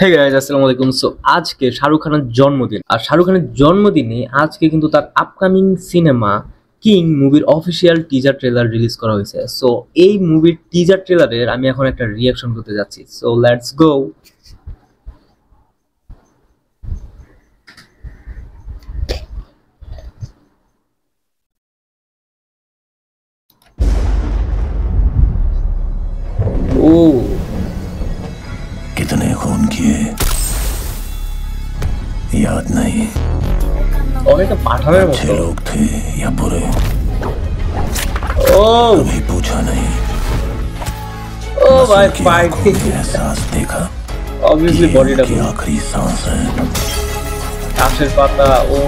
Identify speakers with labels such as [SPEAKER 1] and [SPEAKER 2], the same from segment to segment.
[SPEAKER 1] Hey guys, আসসালামু আলাইকুম। So আজকে শাহরুখ খানের জন্মদিন, আর শাহরুখ খানের জন্মদিনে আজকে কিন্তু তার আপকামিং সিনেমা কিং মুভির অফিসিয়াল টিজার ট্রেলার রিলিজ করা হয়েছে। সো এই মুভির টিজার ট্রেলারের আমি এখন একটা রিয়াকশন করতে যাচ্ছি। So let's go. ও
[SPEAKER 2] कितने खून किए याद नहीं।
[SPEAKER 1] অনেকটা পাঠানের
[SPEAKER 2] अच्छे
[SPEAKER 1] মতো।
[SPEAKER 2] लोग थे या बुरे
[SPEAKER 1] ও
[SPEAKER 2] कभी पूछा नहीं।
[SPEAKER 1] ও ভাই
[SPEAKER 2] नस्ल की
[SPEAKER 1] ফাইট,
[SPEAKER 2] आंखों में एहसास देखा
[SPEAKER 1] অবভিয়াসলি
[SPEAKER 2] ये
[SPEAKER 1] বডিটা
[SPEAKER 2] उनकी आखिरी सांस है।
[SPEAKER 1] ঘাসের পাতা। ও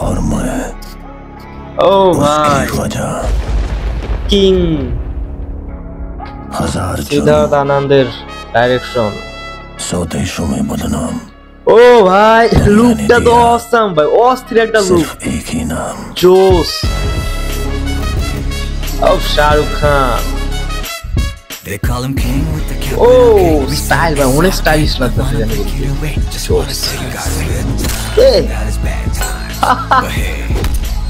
[SPEAKER 2] और मैं
[SPEAKER 1] ও ভাই,
[SPEAKER 2] उसकी वजह
[SPEAKER 1] কিং
[SPEAKER 2] हजार
[SPEAKER 1] সিদ্ধার্থ আনন্দের ডাইরেকশন।
[SPEAKER 2] सौ देशों में बदनाम
[SPEAKER 1] ও ভাই, লুকটা তো অসাম ভাই, অস্থির একটা লুক।
[SPEAKER 2] सिर्फ एक ही नाम
[SPEAKER 1] জোস of Shahrukh Khan.
[SPEAKER 3] They call him king with the
[SPEAKER 1] ও
[SPEAKER 3] capital K.
[SPEAKER 1] স্টাইল ভাই, অনেক স্টাইলিশ লাগতেছে জানি।
[SPEAKER 3] Just wanna say you got it.
[SPEAKER 1] A
[SPEAKER 3] That is bad time. But hey,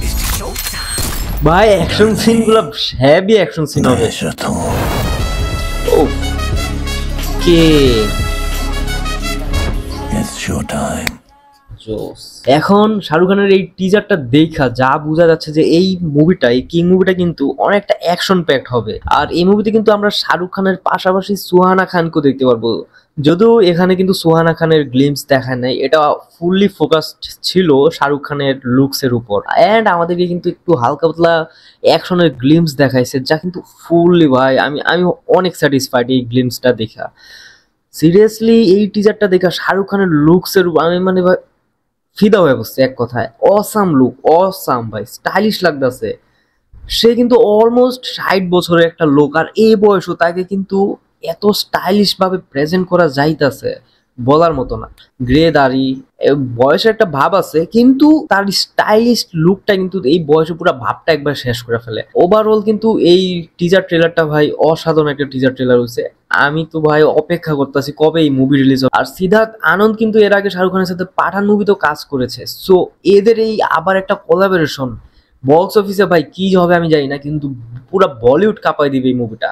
[SPEAKER 3] it's the showtime.
[SPEAKER 1] ভাই, অ্যাকশন সিন গুলো হেভি অ্যাকশন সিন হবে।
[SPEAKER 2] दहशत हूँ
[SPEAKER 1] ও কে
[SPEAKER 2] It's show time।
[SPEAKER 1] জোস। এখন শাহরুখ খানের এই টিজারটা দেখা যা বোঝা যাচ্ছে যে এই মুভিটা, এই কিং মুভিটা কিন্তু অনেকটা অ্যাকশন প্যাকড হবে। আর এই মুভিতে কিন্তু আমরা শাহরুখ খানের পাশাপাশি সুহানা খানকেও দেখতে পারবো। যদিও এখানে কিন্তু সুহানা খানের গ্লিমস দেখায় নাই, এটা ফুললি ফোকাসড ছিল শাহরুখ খানের লুকসের উপর। অ্যান্ড আমাদেরকে কিন্তু একটু হালকা পাতলা অ্যাকশনের গ্লিমস দেখাইছে, যা কিন্তু ফুললি ভাই আমি আমি অনেক স্যাটিসফাইড এই গ্লিমসটা দেখা। সিরিয়াসলি এই টিজারটা দেখা শাহরুখ খানের লুকসের উপর আমি মানে ফিদা হয়ে বসছে এক কথায়। অসাম লুক, অসাম ভাই, স্টাইলিশ লাগতেছে। সে কিন্তু অলমোস্ট 60 বছরের একটা লোক, আর এই বয়সও তাকে কিন্তু এত স্টাইলিশ ভাবে প্রেজেন্ট করা যাইতাছে বলার মতো না। গ্রে দাড়ি, বয়সের একটা ভাব আছে, কিন্তু তার স্টাইলিশ লুকটা কিন্তু এই বয়সে পুরো ভাবটা একবার শেষ করে ফেলে। ওভারঅল কিন্তু এই টিজার ট্রেলারটা ভাই অসাধারণ একটা টিজার ট্রেলার হয়েছে। আমি তো ভাই অপেক্ষা করতেছি কবে এই মুভি রিলিজ হবে। আর সিদ্ধার্থ আনন্দ কিন্তু এর আগে শাহরুখ খানের সাথে পাঠান মুভিতেও কাজ করেছে। সো এদের এই আবার একটা কোলাবোরেশন বক্স অফিসে ভাই কি হবে আমি জানি না, কিন্তু পুরো বলিউড কাঁপাই দিবে এই মুভিটা।